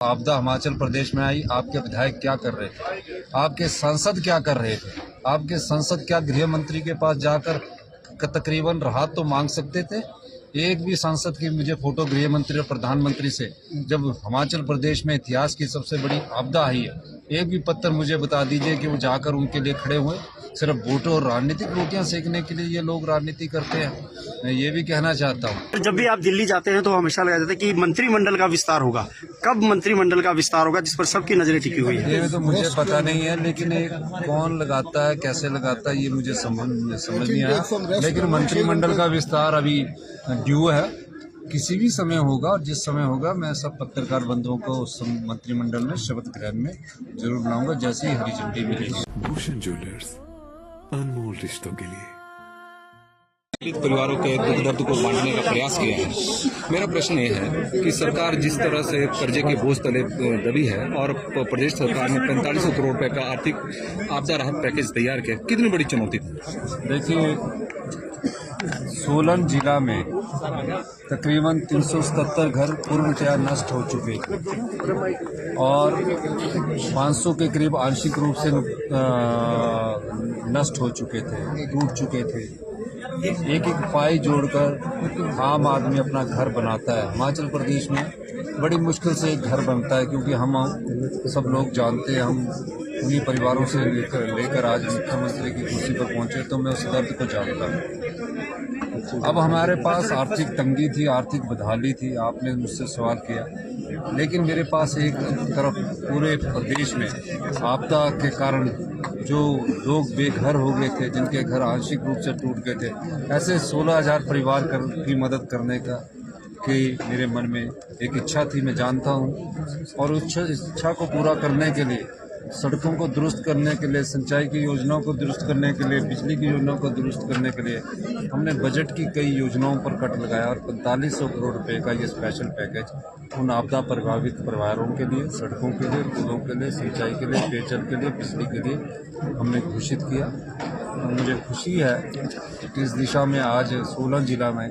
आपदा हिमाचल प्रदेश में आई, आपके विधायक क्या कर रहे थे, आपके सांसद क्या कर रहे थे, आपके सांसद क्या गृह मंत्री के पास जाकर तकरीबन राहत तो मांग सकते थे। एक भी सांसद की मुझे फोटो गृह मंत्री और प्रधानमंत्री से, जब हिमाचल प्रदेश में इतिहास की सबसे बड़ी आपदा आई है, एक भी पत्र मुझे बता दीजिए कि वो जाकर उनके लिए खड़े हुए। सिर्फ वोटों और राजनीतिक रोटियां सेकने के लिए ये लोग राजनीति करते हैं। मैं ये भी कहना चाहता हूँ, जब भी आप दिल्ली जाते हैं तो हमेशा लगा जाता है कि मंत्रिमंडल का विस्तार होगा। कब मंत्रिमंडल का विस्तार होगा जिस पर सबकी नजरें टिकी हुई है? ये तो मुझे पता नहीं है, लेकिन एक कौन लगाता है, कैसे लगाता है, ये मुझे समझ नहीं आया। लेकिन मंत्रिमंडल का विस्तार अभी ड्यू है, किसी भी समय होगा, और जिस समय होगा मैं सब पत्रकार बंधुओं को उस मंत्रिमंडल में शपथ ग्रहण में जरूर बुलाऊंगा, जैसे ही हरी झंडी मिलेगी। भूषण ज्वेलर्स, अनमोल रिश्तों के लिए। परिवारों के दुख दर्द को बांटने का प्रयास किया है। मेरा प्रश्न ये है कि सरकार जिस तरह से कर्जे के बोझ तले दबी है और प्रदेश सरकार ने 4500 करोड़ रुपए का आर्थिक आपदा राहत पैकेज तैयार किया, कितनी बड़ी चुनौती थी? देखिए, सोलन जिला में तकरीबन 377 घर पूर्णतया नष्ट हो चुके और 500 के करीब आंशिक रूप से नष्ट हो चुके थे, टूट चुके थे। एक एक पाई जोड़कर आम आदमी अपना घर बनाता है। हिमाचल प्रदेश में बड़ी मुश्किल से एक घर बनता है, क्योंकि हम सब लोग जानते हैं, हम उन्हीं परिवारों से लेकर आज मुख्यमंत्री की कुर्सी पर पहुंचे, तो मैं उस दर्द को जानता हूँ। अब हमारे पास आर्थिक तंगी थी, आर्थिक बदहाली थी, आपने मुझसे सवाल किया, लेकिन मेरे पास एक तरफ पूरे प्रदेश में आपदा के कारण जो लोग बेघर हो गए थे, जिनके घर आंशिक रूप से टूट गए थे, ऐसे 16,000 परिवार की मदद करने का कि मेरे मन में एक इच्छा थी, मैं जानता हूँ। और उस इच्छा को पूरा करने के लिए, सड़कों को दुरुस्त करने के लिए, सिंचाई की योजनाओं को दुरुस्त करने के लिए, बिजली की योजनाओं को दुरुस्त करने के लिए हमने बजट की कई योजनाओं पर कट लगाया और 4500 करोड़ रुपए का ये स्पेशल पैकेज उन आपदा प्रभावित परिवारों के लिए, सड़कों के लिए, पुलों के लिए, सिंचाई के लिए, पेयजल के लिए, बिजली के लिए हमने घोषित किया। और मुझे खुशी है कि इस दिशा में आज सोलन जिला में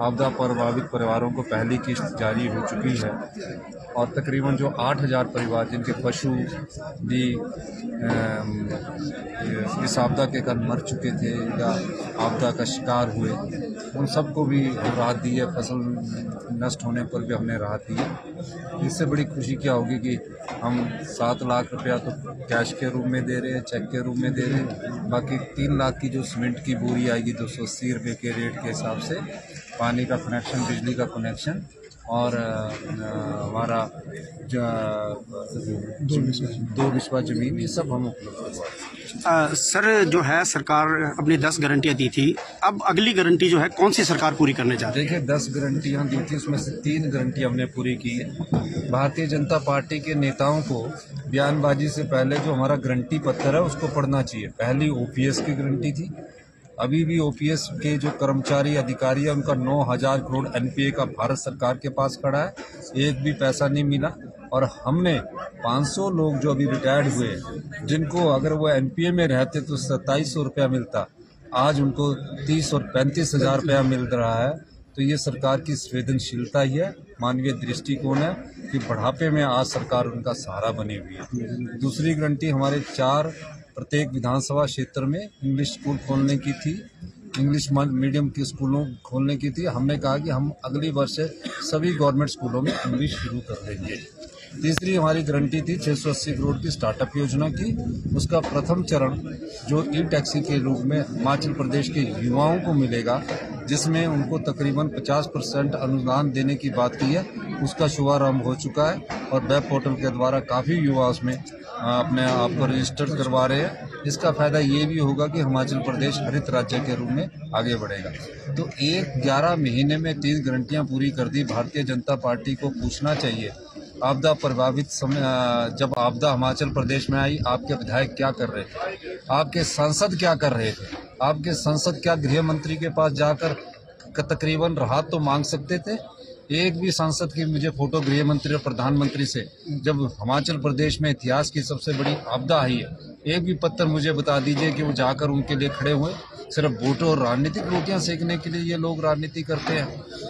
आपदा प्रभावित परिवारों को पहली किस्त जारी हो चुकी है और तकरीबन जो 8,000 परिवार जिनके पशु भी इस आपदा के कारण मर चुके थे या आपदा का शिकार हुए, उन सबको भी राहत दी है। फसल नष्ट होने पर भी हमने राहत दी है। इससे बड़ी खुशी क्या होगी कि हम 7 लाख रुपया तो कैश के रूप में दे रहे हैं, चेक के रूप में दे रहे हैं, बाकी 3 लाख की जो सीमेंट की बोरी आएगी 280 रुपये के रेट के हिसाब से, पानी का कनेक्शन, बिजली का कनेक्शन और हमारा 2 बिस्वा जमीन, ये सब हम उपलब्ध करवाएं। सर, जो है सरकार अपनी 10 गारंटियां दी थी, अब अगली गारंटी जो है कौन सी सरकार पूरी करने जा रही है? देखिए, 10 गारंटियां दी थी, उसमें से 3 गारंटी हमने पूरी की है। भारतीय जनता पार्टी के नेताओं को बयानबाजी से पहले जो हमारा गारंटी पत्र है उसको पढ़ना चाहिए। पहली ओपीएस की गारंटी थी। अभी भी ओपीएस के जो कर्मचारी अधिकारी है उनका 9,000 करोड़ एनपीए का भारत सरकार के पास खड़ा है, एक भी पैसा नहीं मिला। और हमने 500 लोग जो अभी रिटायर्ड हुए, जिनको अगर वो एनपीए में रहते तो 2700 रुपया मिलता, आज उनको 30 और 35,000 रुपया मिल रहा है। तो ये सरकार की संवेदनशीलता ही है, मानवीय दृष्टिकोण है कि बुढ़ापे में आज सरकार उनका सहारा बनी हुई है। दूसरी गारंटी हमारे 4 प्रत्येक विधानसभा क्षेत्र में इंग्लिश स्कूल खोलने की थी, इंग्लिश मीडियम के स्कूलों खोलने की थी। हमने कहा कि हम अगली वर्ष से सभी गवर्नमेंट स्कूलों में इंग्लिश शुरू कर देंगे। तीसरी हमारी गारंटी थी 680 करोड़ की स्टार्टअप योजना की। उसका प्रथम चरण जो ई टैक्सी के रूप में हिमाचल प्रदेश के युवाओं को मिलेगा, जिसमें उनको तकरीबन 50% अनुदान देने की बात की है, उसका शुभारंभ हो चुका है और वेब पोर्टल के द्वारा काफ़ी युवा उसमें अपने आप को रजिस्टर करवा रहे हैं। इसका फायदा ये भी होगा कि हिमाचल प्रदेश हरित राज्य के रूप में आगे बढ़ेगा। तो 11 महीने में 3 गारंटियां पूरी कर दी। भारतीय जनता पार्टी को पूछना चाहिए, आपदा प्रभावित समय जब आपदा हिमाचल प्रदेश में आई, आपके विधायक क्या कर रहे थे, आपके सांसद क्या कर रहे थे, आपके सांसद क्या गृह मंत्री के पास जाकर तकरीबन राहत तो मांग सकते थे। एक भी सांसद की मुझे फोटो गृह मंत्री और प्रधानमंत्री से, जब हिमाचल प्रदेश में इतिहास की सबसे बड़ी आपदा आई है, एक भी पत्र मुझे बता दीजिए कि वो जाकर उनके लिए खड़े हुए। सिर्फ वोटों और राजनीतिक रोटियां सेकने के लिए ये लोग राजनीति करते हैं।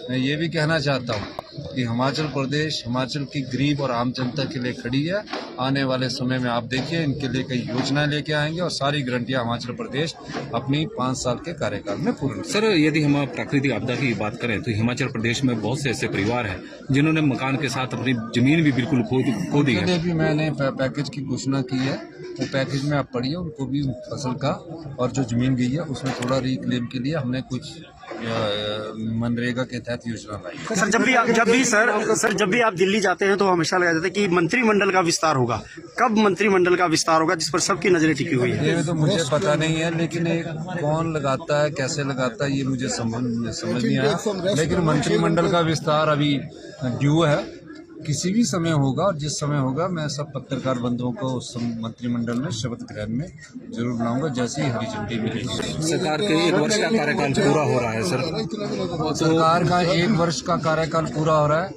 मैं ये भी कहना चाहता हूँ कि हिमाचल प्रदेश हिमाचल की गरीब और आम जनता के लिए खड़ी है। आने वाले समय में आप देखिए इनके लिए कई योजनाएं लेके आएंगे और सारी गारंटियां हिमाचल प्रदेश अपनी 5 साल के कार्यकाल में पूर्ण। सर, यदि हम प्राकृतिक आपदा की बात करें तो हिमाचल प्रदेश में बहुत से ऐसे परिवार हैं जिन्होंने मकान के साथ अपनी जमीन भी बिल्कुल खो दी उनके है। लिए भी मैंने पैकेज की घोषणा की है। वो पैकेज में आप पढ़िए, उनको भी फसल का और जो जमीन गई है उसमें थोड़ा रिक्लेम के लिए हमने कुछ मनरेगा के तहत योजना लाई है। सर जब भी आप दिल्ली जाते हैं तो हमेशा लगाया जाता है कि मंत्रिमंडल का विस्तार होगा। कब मंत्रिमंडल का विस्तार होगा जिस पर सबकी नजरें टिकी हुई है? ये तो मुझे पता नहीं है, लेकिन एक कौन लगाता है, कैसे लगाता है, ये मुझे समझ नहीं आया। लेकिन मंत्रिमंडल का विस्तार अभी ड्यू है, किसी भी समय होगा और जिस समय होगा मैं सब पत्रकार बंधुओं को उस मंत्रिमंडल में शपथ ग्रहण में जरूर बुलाऊंगा जैसे ही हरी झंडी मिलेगी। सरकार के 1 वर्ष का कार्यकाल पूरा हो रहा है सर। सरकार का 1 वर्ष का कार्यकाल पूरा हो रहा है।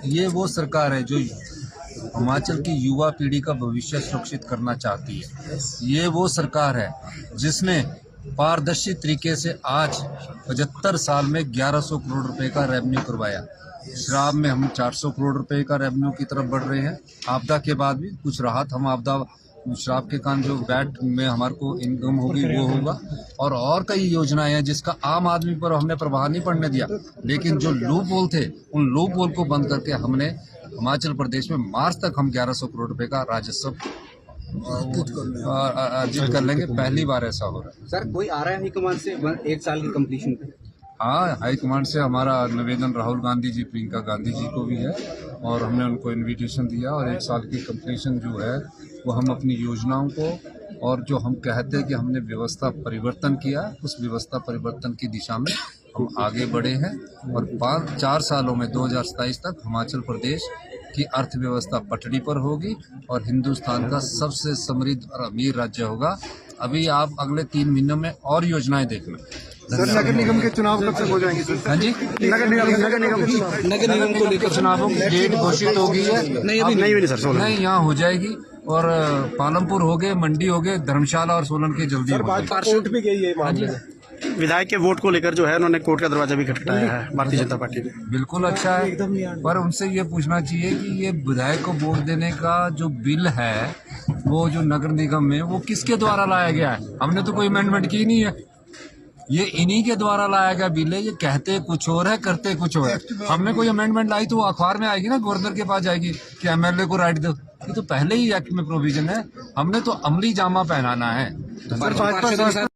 ये वो सरकार है जो हिमाचल की युवा पीढ़ी का भविष्य सुरक्षित करना चाहती है। ये वो सरकार है जिसने पारदर्शी तरीके से आज 75 साल में 1100 करोड़ रुपए का रेवेन्यू करवाया। शराब में हम 400 करोड़ रुपए का रेवेन्यू की तरफ बढ़ रहे हैं। आपदा के बाद भी कुछ राहत हम आपदा शराब के कारण जो वैट में हमारे को इनकम होगी वो होगा, और कई योजनाएं हैं जिसका आम आदमी पर हमने प्रभाव नहीं पड़ने दिया। लेकिन जो लूप होल थे उन लूप होल को बंद करके हमने हिमाचल प्रदेश में मार्च तक हम 1100 करोड़ रुपए का राजस्व अर्जित कर लेंगे। पहली बार ऐसा हो रहा है। सर, कोई आ रहा है हाईकमान से 1 साल की कंप्लीशन पे? हाँ, हाईकमांड से हमारा निवेदन राहुल गांधी जी, प्रियंका गांधी जी को भी है और हमने उनको इनविटेशन दिया और 1 साल की कंप्लीशन जो है वो हम अपनी योजनाओं को और जो हम कहते हैं कि हमने व्यवस्था परिवर्तन किया, उस व्यवस्था परिवर्तन की दिशा में हम आगे बढ़े हैं और 4 सालों में 2027 तक हिमाचल प्रदेश की अर्थव्यवस्था पटड़ी पर होगी और हिंदुस्तान का सबसे समृद्ध और अमीर राज्य होगा। अभी आप अगले 3 महीनों में और योजनाएं देखना। सर, नगर निगम के चुनाव कब तक हो जाएंगे सर? हाँ जी, नगर निगम को लेकर चुनावों की डेट घोषित हो गई है। नहीं हुई सर। नहीं, यहाँ हो जाएगी और पालमपुर हो गए, मंडी हो गए, धर्मशाला और सोलन के जल्दी हो गए। कोर्ट भी गई है मामले में। विधायक के वोट को लेकर जो है उन्होंने कोर्ट का दरवाजा भी खटखटाया है भारतीय जनता पार्टी ने। बिल्कुल अच्छा है, पर उनसे ये पूछना चाहिए कि ये विधायक को वोट देने का जो बिल है वो जो नगर निगम में वो किसके द्वारा लाया गया है? हमने तो कोई अमेंडमेंट की नहीं है। ये इन्हीं के द्वारा लाया गया बिल है। ये कहते कुछ और है, करते कुछ और है। हमने कोई अमेंडमेंट लाई तो वो अखबार में आएगी ना, गवर्नर के पास जाएगी कि एमएलए को राइट दो। ये तो पहले ही एक्ट में प्रोविजन है। हमने तो अमली जामा पहनाना है।